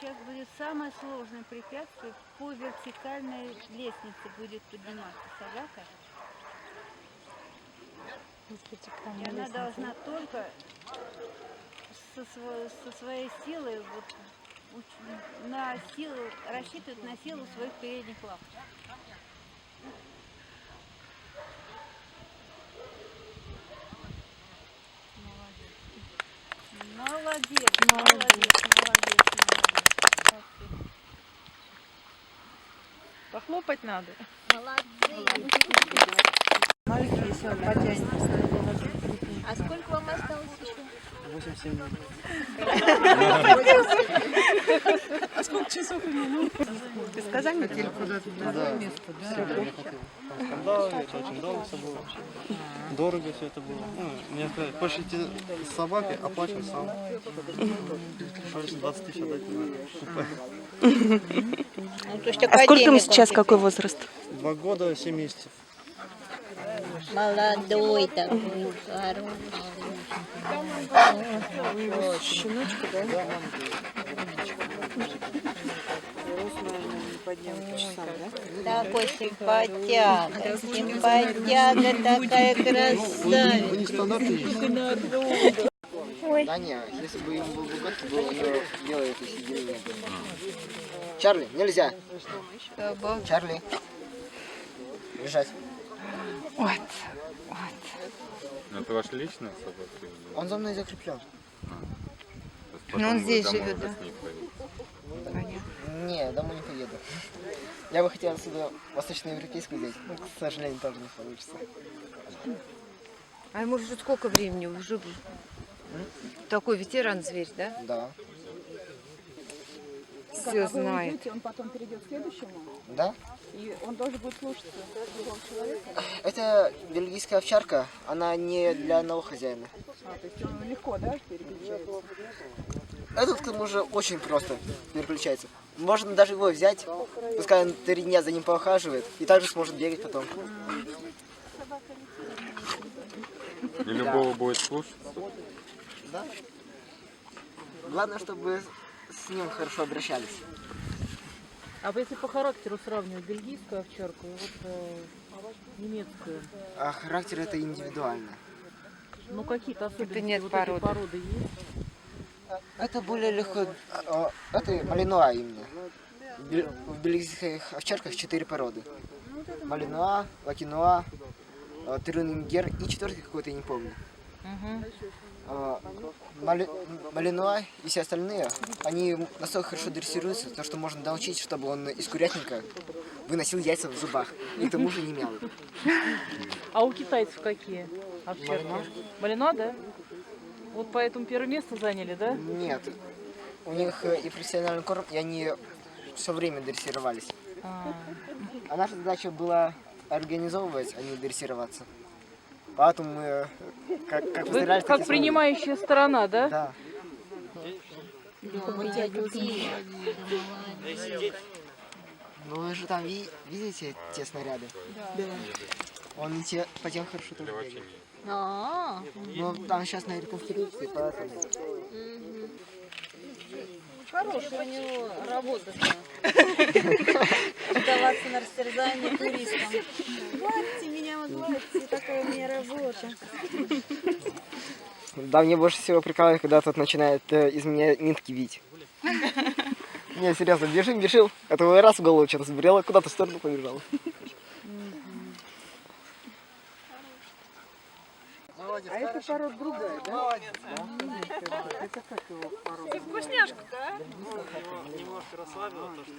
сейчас будет самое сложное препятствие. По вертикальной лестнице будет подниматься собака. И она должна только со своей силой, на силу, рассчитывать на силу своих передних лап. Молодец, молодец, молодец, молодец. Похлопать надо. Молодец. Маленький, если он потянется. А сколько вам осталось еще? 8-7 минут. А сколько часов и минут? Ты сказал, мне хотели куда-то в другое место, да? Все, я хотел. Скандал, это очень долго все было. Дорого все это было. Ну, мне сказали, хочешь идти с собакой, оплачивай сам. Пришлось 20 тысяч отдать на А сколько ему сейчас, какой возраст? 2 года, 7 месяцев. Молодой такой, хороший. Щеночка, да? Рост, наверное, не поднял по часам, да? Такой симпатяга, симпатяга такая красавица. Вы не стандартные. Да не, если бы ему был год, то было у него делает эти деревья. Чарли, нельзя. Чарли. Лежать. Вот. Ну, это ваша личная собака? Он за мной закреплен. Ну, он здесь живет, да? Не, домой не поеду. Я бы хотел отсюда восточноевропейскую взять, но, к сожалению, тоже не получится. А ему уже сколько времени? Уже такой ветеран-зверь, да? Да. Все знает. Он потом перейдет к следующему, Да? и он должен будет слушаться другого человека. Это бельгийская овчарка, она не для одного хозяина. То есть он легко, да, переключается? Этот, к тому же, очень просто переключается. Можно даже его взять, пускай он 3 дня за ним поухаживает, и также сможет бегать потом. И любого будет слушаться? Да? Главное, чтобы с ним хорошо обращались. А вот если по характеру сравнивать бельгийскую овчарку и вот немецкую, А характер это индивидуально. ну какие-то особенности нет вот породы. этой породы есть? Это более легко. Это малинуа именно. В бельгийских овчарках 4 породы. Малинуа, лакинуа, трюнингер и 4-й какой-то, я не помню. Малинуа и все остальные, они настолько хорошо дрессируются, то что можно научить, чтобы он из курятника выносил яйца в зубах и к тому же не мял. А у китайцев какие овчарки? Малинуа, да? Вот поэтому первое место заняли, да? Нет, у них и профессиональный корм, и они все время дрессировались. А наша задача была организовывать, а не дрессироваться. Поэтому мы, как Вы постарались, как принимающая сторона, да? Да. Ну вы же там видите те снаряды? Да. Он и по тем хорошо тоже бегает. Ну там сейчас на реконструкции, поэтому... Хорошая у него работа-то. Сдаваться на растерзание туристам. Гладьте меня, гладьте, такая у меня работа. Да, мне больше всего прикалывает, когда тот начинает из меня нитки бить. Не, серьезно, бежим, а то раз в голову что-то сбрело, куда-то в сторону побежал. А это порода другая, да? Молодец. Это как его порода? Вкусняшка, да? Немножко расслабила то, что...